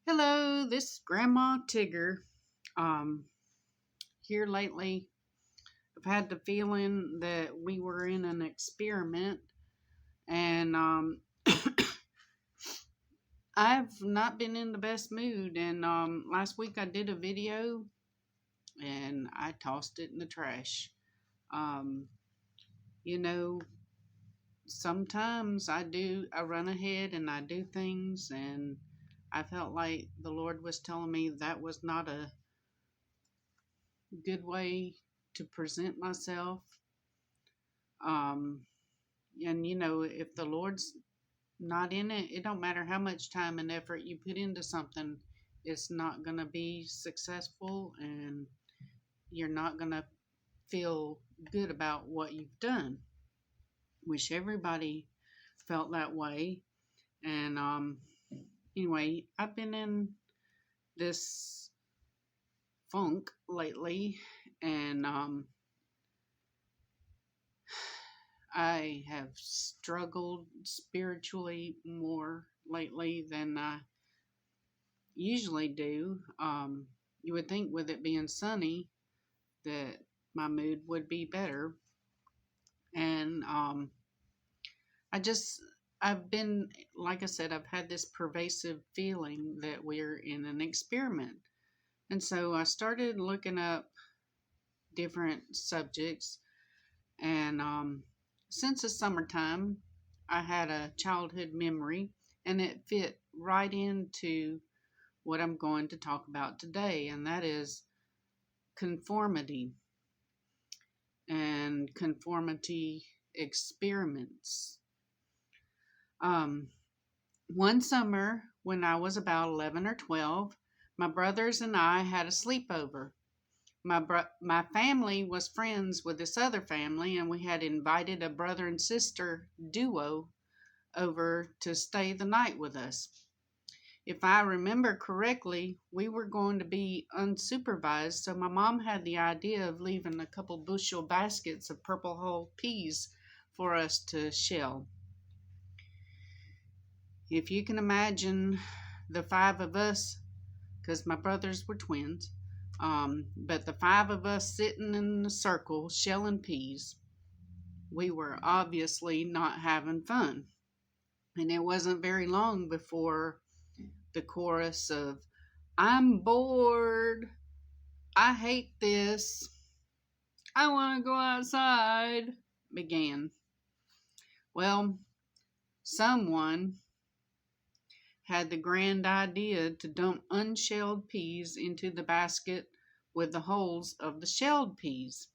Hello, this is Grandma Tigger. Um, Here lately, I've had the feeling that we were in an experiment, and I've not been in the best mood. And last week I did a video, and I tossed it in the trash. Um, you know, Sometimes I run ahead and I do things, and I felt like the Lord was telling me that was not a good way to present myself. Um, and if the Lord's not in it, it don't matter how much time and effort you put into something, it's not gonna be successful, and you're not gonna feel good about what you've done. Wish everybody felt that way. And anyway, I've been in this funk lately, and I have struggled spiritually more lately than I usually do. You would think with it being sunny that my mood would be better. And I just, I've been, like I said, I've had this pervasive feeling that we're in an experiment. And so I started looking up different subjects. And since the summertime, I had a childhood memory, and it fit right into what I'm going to talk about today, and that is conformity and conformity experiments. Um, One summer, when I was about 11 or 12, my brothers and I had a sleepover. My family was friends with this other family, and we had invited a brother and sister duo over to stay the night with us. If I remember correctly, we were going to be unsupervised, so my mom had the idea of leaving a couple bushel baskets of purple hull peas for us to shell. If you can imagine the five of us, because my brothers were twins, but the five of us sitting in a circle shelling peas, we were obviously not having fun. And it wasn't very long before the chorus of, "I'm bored, I hate this, I want to go outside," began. Well, someone had the grand idea to dump unshelled peas into the basket with the holes of the shelled peas.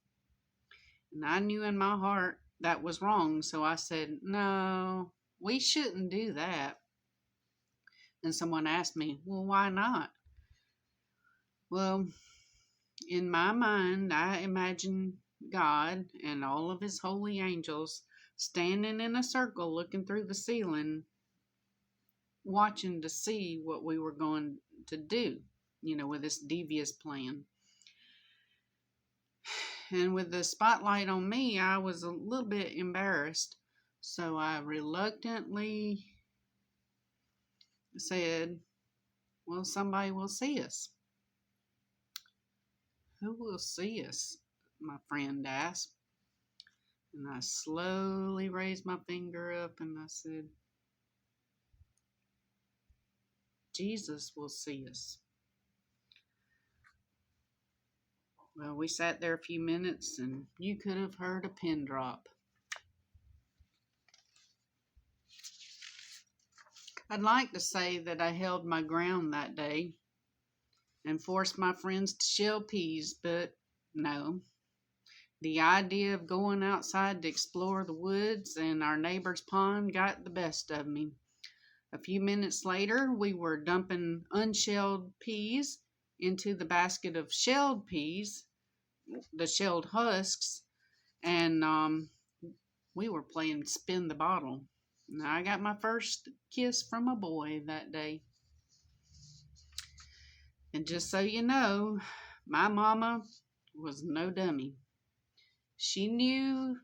And I knew in my heart that was wrong, so I said, "No, we shouldn't do that." And someone asked me, "Well, why not?" Well, in my mind, I imagine God and all of his holy angels standing in a circle looking through the ceiling, watching to see what we were going to do, with this devious plan. And with the spotlight on me, I was a little bit embarrassed. So I reluctantly said, "Well, somebody will see us." "Who will see us?" my friend asked. And I slowly raised my finger up and I said, "Jesus will see us." Well, we sat there a few minutes and you could have heard a pin drop. I'd like to say that I held my ground that day and forced my friends to shell peas, but no. The idea of going outside to explore the woods and our neighbor's pond got the best of me. A few minutes later, we were dumping unshelled peas into the basket of shelled peas, the shelled husks, and we were playing spin the bottle. Now, I got my first kiss from a boy that day. And just so you know, my mama was no dummy. She knew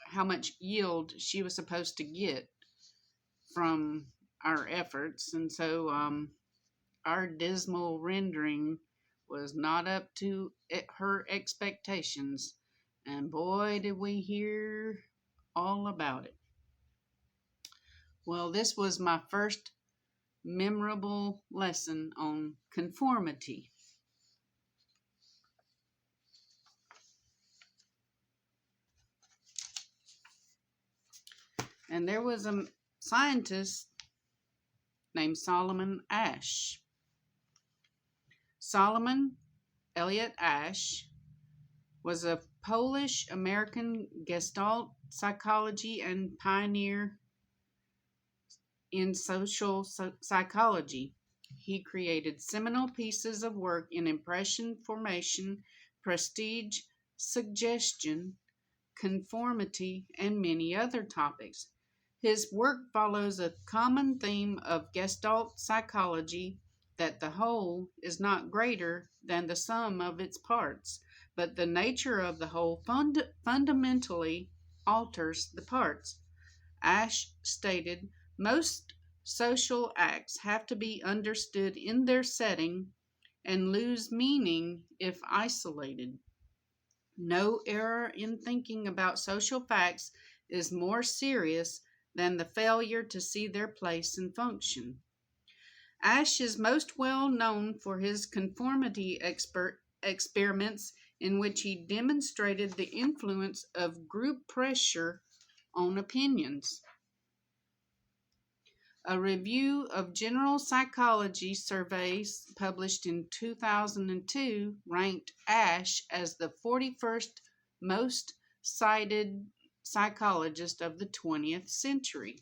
how much yield she was supposed to get from our efforts, and so our dismal rendering was not up to her expectations, and boy, did we hear all about it. Well, this was my first memorable lesson on conformity. And there was a scientist named Solomon Asch. Solomon Elliot Asch was a Polish American Gestalt psychology and pioneer in social psychology. He created seminal pieces of work in impression formation, prestige suggestion, conformity, and many other topics. His work follows a common theme of Gestalt psychology that the whole is not greater than the sum of its parts, but the nature of the whole fundamentally alters the parts. Asch stated, most social acts have to be understood in their setting and lose meaning if isolated. No error in thinking about social facts is more serious than the failure to see their place and function. Asch is most well known for his conformity experiments in which he demonstrated the influence of group pressure on opinions. A review of general psychology surveys published in 2002 ranked Asch as the 41st most cited psychologist of the 20th century.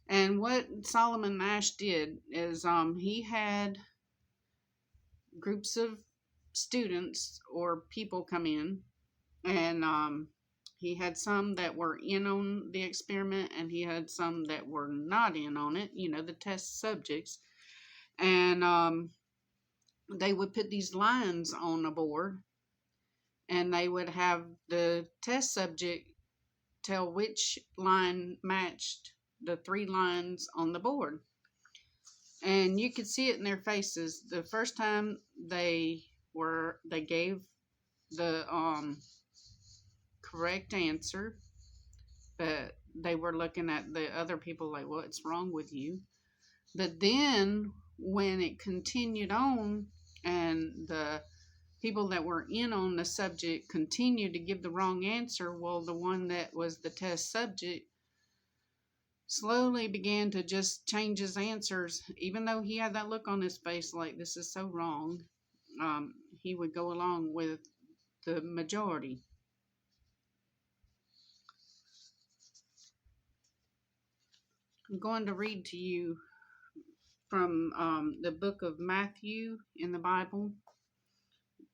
And what Solomon Asch did is he had groups of students or people come in, and he had some that were in on the experiment, and he had some that were not in on it, the test subjects. And they would put these lines on a board, and they would have the test subject tell which line matched the 3 lines on the board. And you could see it in their faces. The first time they gave the correct answer, but they were looking at the other people like, what's wrong with you? But then when it continued on and the people that were in on the subject continued to give the wrong answer, well, the one that was the test subject slowly began to just change his answers. Even though he had that look on his face like, this is so wrong, he would go along with the majority. I'm going to read to you from the book of Matthew in the Bible,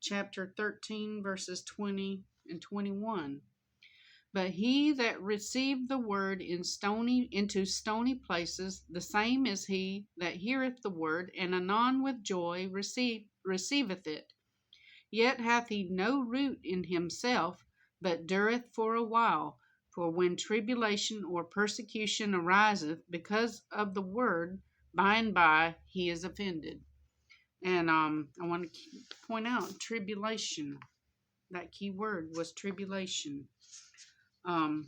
chapter 13, verses 20 and 21. But he that received the word into stony places, the same is he that heareth the word, and anon with joy receiveth it. Yet hath he no root in himself, but dureth for a while. For when tribulation or persecution ariseth because of the word, by and by he is offended. And I want to point out tribulation. That key word was tribulation. In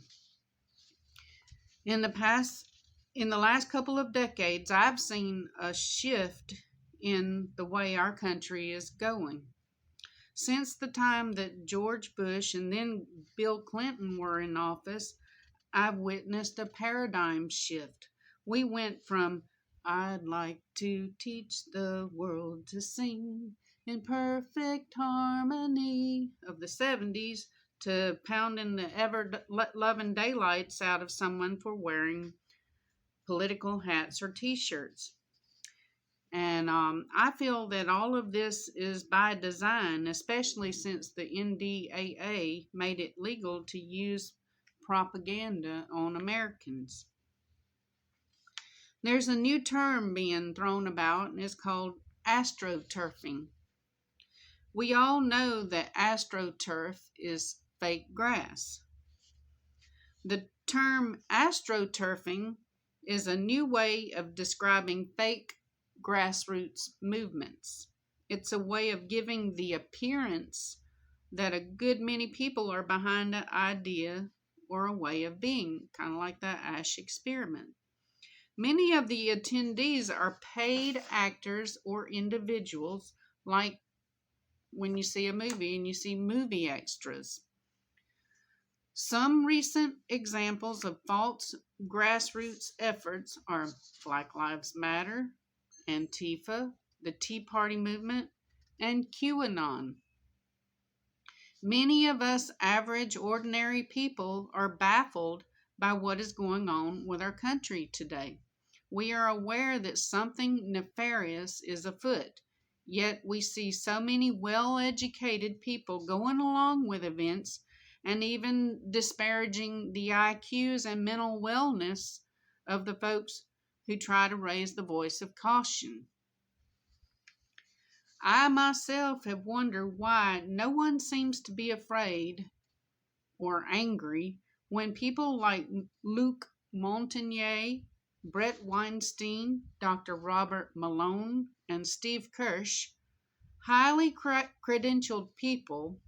the last couple of decades, I've seen a shift in the way our country is going. Since the time that George Bush and then Bill Clinton were in office, I've witnessed a paradigm shift. We went from, I'd like to teach the world to sing in perfect harmony of the 70s to pounding the ever-loving daylights out of someone for wearing political hats or t-shirts. And I feel that all of this is by design, especially since the NDAA made it legal to use propaganda on Americans. There's a new term being thrown about, and it's called astroturfing. We all know that astroturf is fake grass. The term astroturfing is a new way of describing fake grassroots movements. It's a way of giving the appearance that a good many people are behind an idea or a way of being, kind of like the Asch experiment. Many of the attendees are paid actors or individuals, like when you see a movie and you see movie extras. Some recent examples of false grassroots efforts are Black Lives Matter, Antifa, the Tea Party movement, and QAnon. Many of us average, ordinary people are baffled by what is going on with our country today. We are aware that something nefarious is afoot, yet we see so many well-educated people going along with events and even disparaging the IQs and mental wellness of the folks who try to raise the voice of caution. I myself have wondered why no one seems to be afraid or angry when people like Luc Montagnier, Brett Weinstein, Dr. Robert Malone, and Steve Kirsch, highly credentialed people,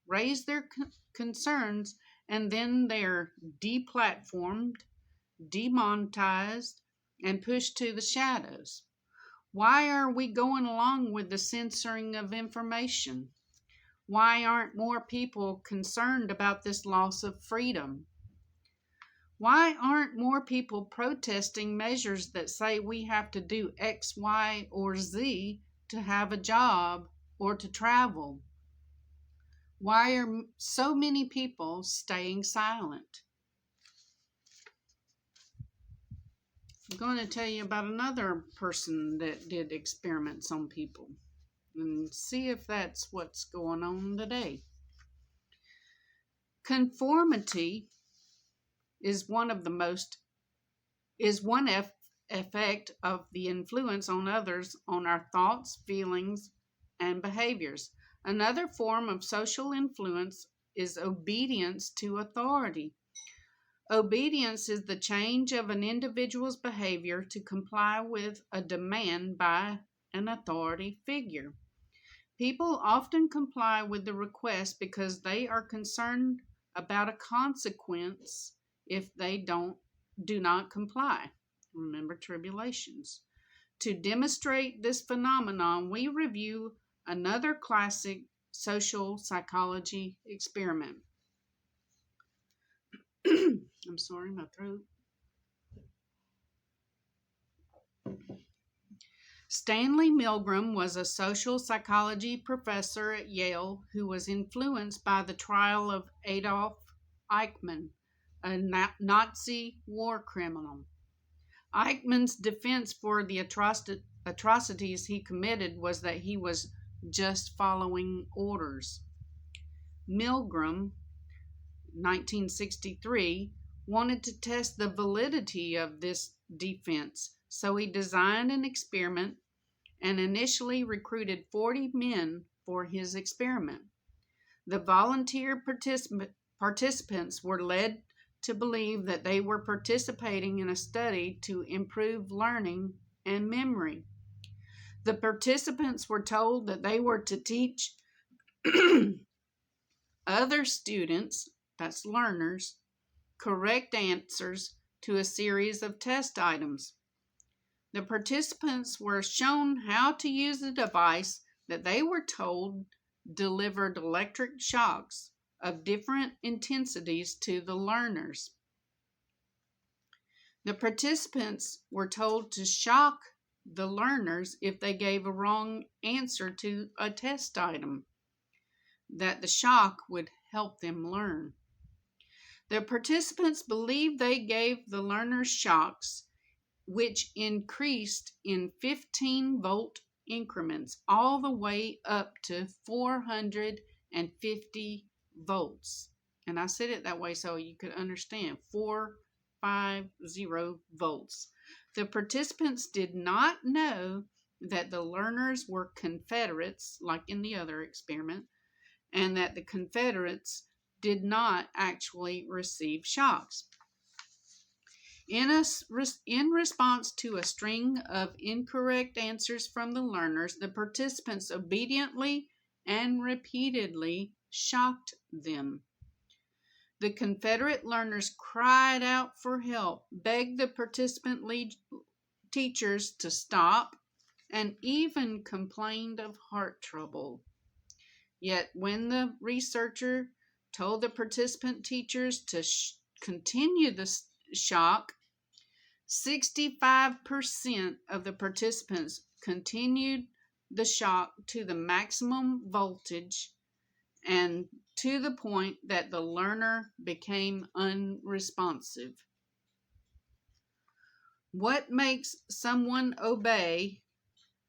raise their concerns and then they're deplatformed, demonetized, and pushed to the shadows. Why are we going along with the censoring of information? Why aren't more people concerned about this loss of freedom? Why aren't more people protesting measures that say we have to do X, Y, or Z to have a job or to travel? Why are so many people staying silent? I'm going to tell you about another person that did experiments on people and see if that's what's going on today. Conformity is one effect of the influence on others on our thoughts, feelings, and behaviors. Another form of social influence is obedience to authority. Obedience is the change of an individual's behavior to comply with a demand by an authority figure. People often comply with the request because they are concerned about a consequence if they do not comply. Remember tribulations. To demonstrate this phenomenon, we review another classic social psychology experiment. I'm sorry, my throat. Stanley Milgram was a social psychology professor at Yale who was influenced by the trial of Adolf Eichmann, a Nazi war criminal. Eichmann's defense for the atrocities he committed was that he was just following orders. Milgram, 1963, wanted to test the validity of this defense, so he designed an experiment and initially recruited 40 men for his experiment. The volunteer participants were led to believe that they were participating in a study to improve learning and memory. The participants were told that they were to teach other students, that's learners, correct answers to a series of test items. The participants were shown how to use a device that they were told delivered electric shocks of different intensities to the learners. The participants were told to shock the learners if they gave a wrong answer to a test item, that the shock would help them learn. The participants believed they gave the learners shocks, which increased in 15-volt increments all the way up to 450 volts. And I said it that way so you could understand. 450 volts. The participants did not know that the learners were Confederates, like in the other experiment, and that the Confederates did not actually receive shocks. In response to a string of incorrect answers from the learners, the participants obediently and repeatedly shocked them. The Confederate learners cried out for help, begged the participant teachers to stop, and even complained of heart trouble. Yet when the researcher told the participant teachers to continue the shock, 65% of the participants continued the shock to the maximum voltage and to the point that the learner became unresponsive. What makes someone obey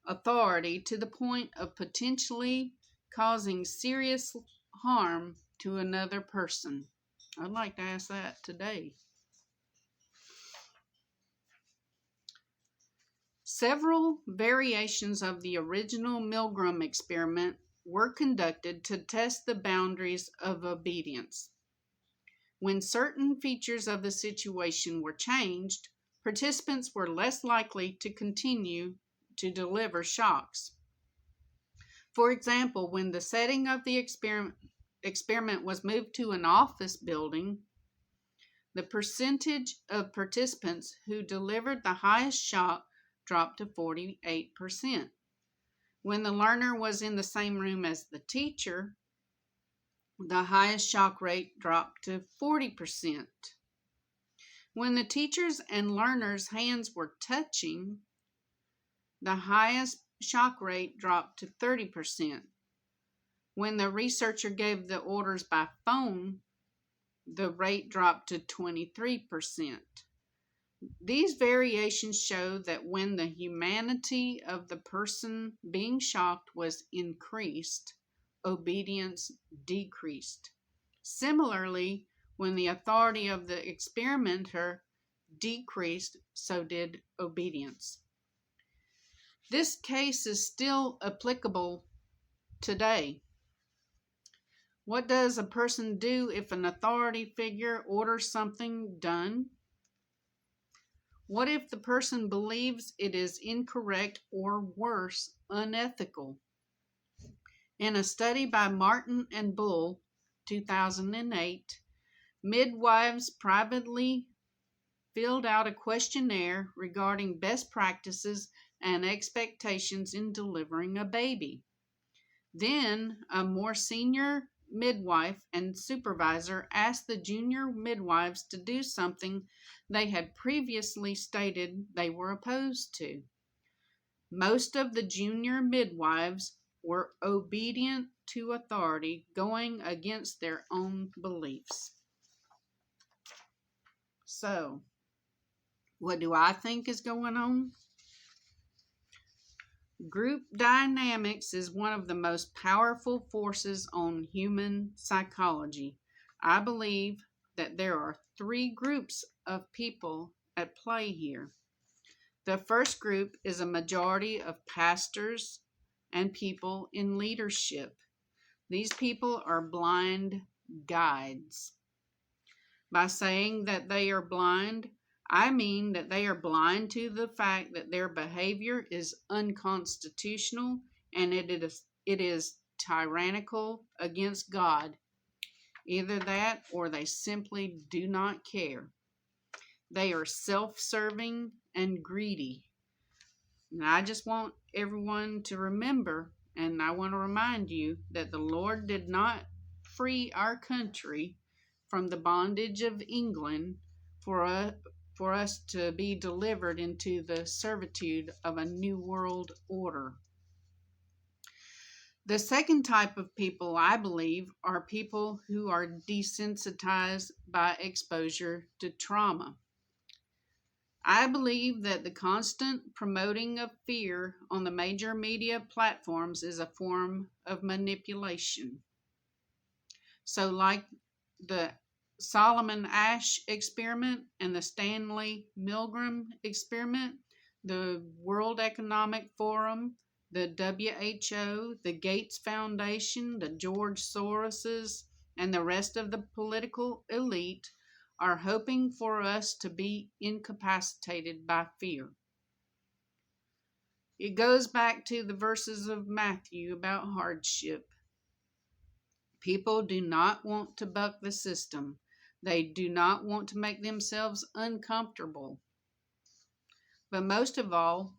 authority to the point of potentially causing serious harm to another person? I'd like to ask that today. Several variations of the original Milgram experiment were conducted to test the boundaries of obedience. When certain features of the situation were changed, participants were less likely to continue to deliver shocks. For example, when the setting of the experiment was moved to an office building, the percentage of participants who delivered the highest shock dropped to 48%. When the learner was in the same room as the teacher, the highest shock rate dropped to 40%. When the teacher's and learner's hands were touching, the highest shock rate dropped to 30%. When the researcher gave the orders by phone, the rate dropped to 23%. These variations show that when the humanity of the person being shocked was increased, obedience decreased. Similarly, when the authority of the experimenter decreased, so did obedience. This case is still applicable today. What does a person do if an authority figure orders something done? What if the person believes it is incorrect or worse, unethical? In a study by Martin and Bull, 2008, midwives privately filled out a questionnaire regarding best practices and expectations in delivering a baby. Then, a more senior midwife and supervisor asked the junior midwives to do something they had previously stated they were opposed to. Most of the junior midwives were obedient to authority, going against their own beliefs. So, what do I think is going on? Group dynamics is one of the most powerful forces on human psychology. I believe that there are 3 groups of people at play here. The first group is a majority of pastors and people in leadership. These people are blind guides. By saying that they are blind, I mean that they are blind to the fact that their behavior is unconstitutional and it is tyrannical against God. Either that or they simply do not care. They are self-serving and greedy. And I just want everyone to remember, and I want to remind you, that the Lord did not free our country from the bondage of England for us to be delivered into the servitude of a new world order. The second type of people, I believe, are people who are desensitized by exposure to trauma. I believe that the constant promoting of fear on the major media platforms is a form of manipulation. So like the Solomon Asch experiment and the Stanley Milgram experiment, the World Economic Forum, the WHO, the Gates Foundation, the George Soroses, and the rest of the political elite are hoping for us to be incapacitated by fear. It goes back to the verses of Matthew about hardship. People do not want to buck the system. They do not want to make themselves uncomfortable. But most of all,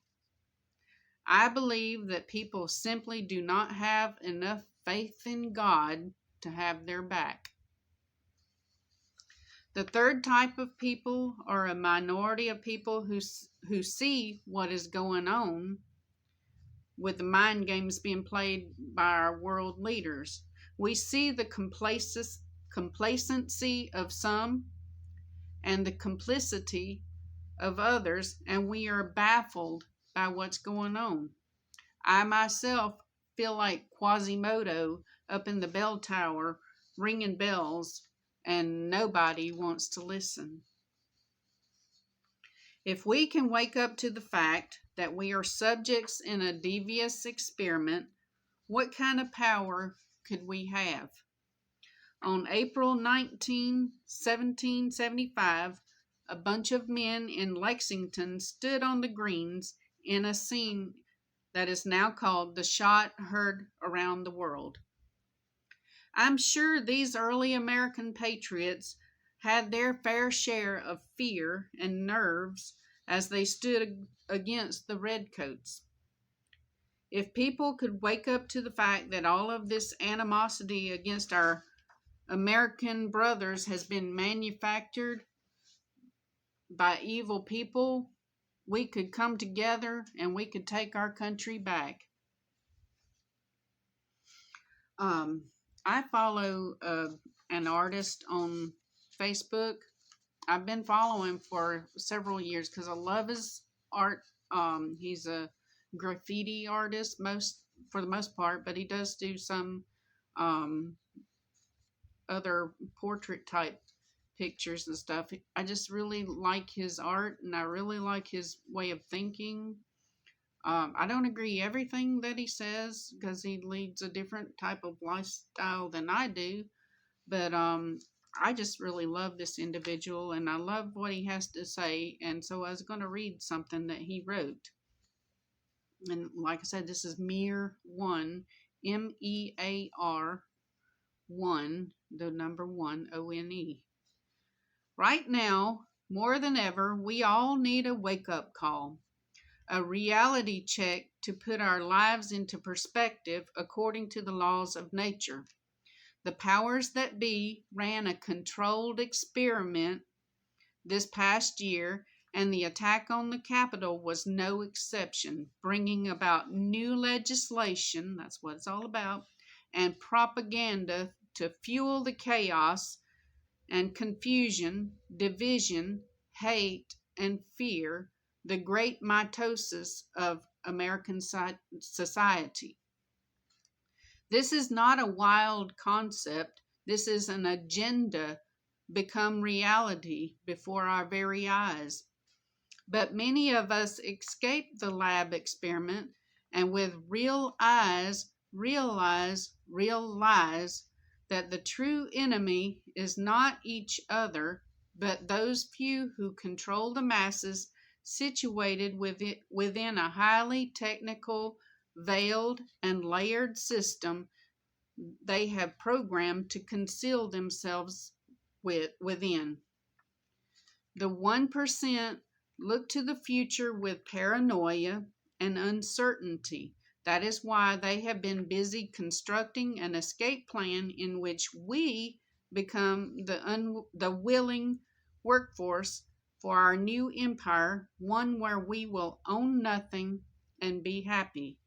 I believe that people simply do not have enough faith in God to have their back. The third type of people are a minority of people who see what is going on with the mind games being played by our world leaders. We see the complacency of some and the complicity of others, and we are baffled by what's going on. I myself feel like Quasimodo up in the bell tower ringing bells, and nobody wants to listen. If we can wake up to the fact that we are subjects in a devious experiment, what kind of power could we have? On April 19, 1775, a bunch of men in Lexington stood on the greens in a scene that is now called the shot heard around the world. I'm sure these early American patriots had their fair share of fear and nerves as they stood against the redcoats. If people could wake up to the fact that all of this animosity against our American brothers has been manufactured by evil people, we could come together and we could take our country back. I follow an artist on Facebook. I've been following for several years because I love his art. He's a graffiti artist for the most part, but he does do some other portrait type pictures and stuff. I just really like his art, and I really like his way of thinking. I don't agree everything that he says because he leads a different type of lifestyle than I do, but I just really love this individual, and I love what he has to say, and so I was going to read something that he wrote. And like I said, this is Mere One, MEAR 1, the number 1, ONE. Right now, more than ever, we all need a wake-up call, a reality check to put our lives into perspective according to the laws of nature. The powers that be ran a controlled experiment this past year, and the attack on the Capitol was no exception, bringing about new legislation, that's what it's all about, and propaganda to fuel the chaos and confusion, division, hate, and fear, the great mitosis of American society. This is not a wild concept. This is an agenda become reality before our very eyes. But many of us escape the lab experiment and with real eyes realize that the true enemy is not each other, but those few who control the masses situated within a highly technical, veiled, and layered system they have programmed to conceal themselves within. The 1% look to the future with paranoia and uncertainty. That is why they have been busy constructing an escape plan in which we become the willing workforce for our new empire, one where we will own nothing and be happy.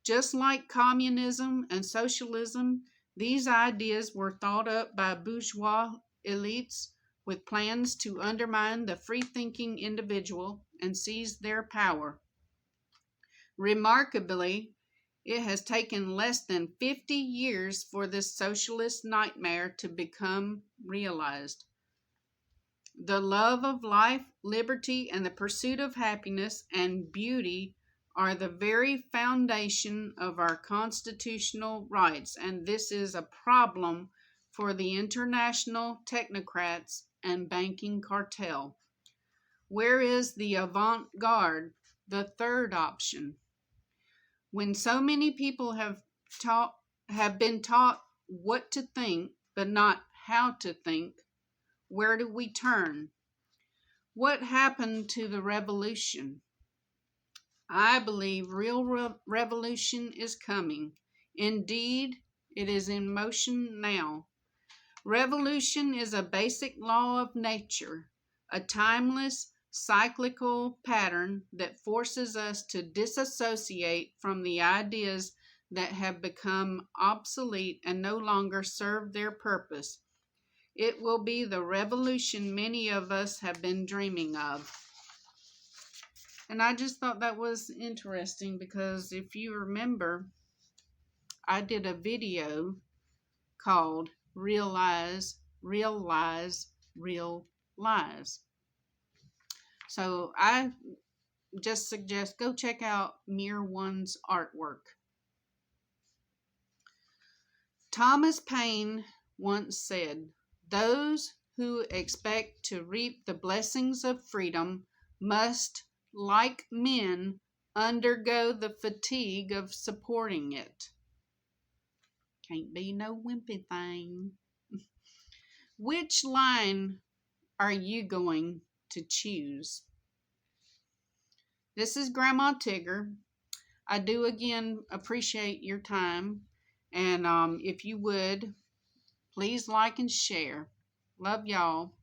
Just like communism and socialism, these ideas were thought up by bourgeois elites with plans to undermine the free-thinking individual and seize their power. Remarkably, it has taken less than 50 years for this socialist nightmare to become realized. The love of life, liberty, and the pursuit of happiness and beauty are the very foundation of our constitutional rights, and this is a problem for the international technocrats and banking cartel? Where is the avant-garde, the third option? When so many people have been taught what to think, but not how to think, where do we turn? What happened to the revolution? I believe real revolution is coming. Indeed, it is in motion now. Revolution is a basic law of nature, a timeless, cyclical pattern that forces us to disassociate from the ideas that have become obsolete and no longer serve their purpose. It will be the revolution many of us have been dreaming of. And I just thought that was interesting because if you remember, I did a video called Realize, Real Lies, Real Lies. So I just suggest go check out Mere One's artwork. Thomas Paine once said, "Those who expect to reap the blessings of freedom must, like men, undergo the fatigue of supporting it." Can't be no wimpy thing. Which line are you going to choose? This is Grandma Tigger. I do again appreciate your time. And if you would, please like and share. Love y'all.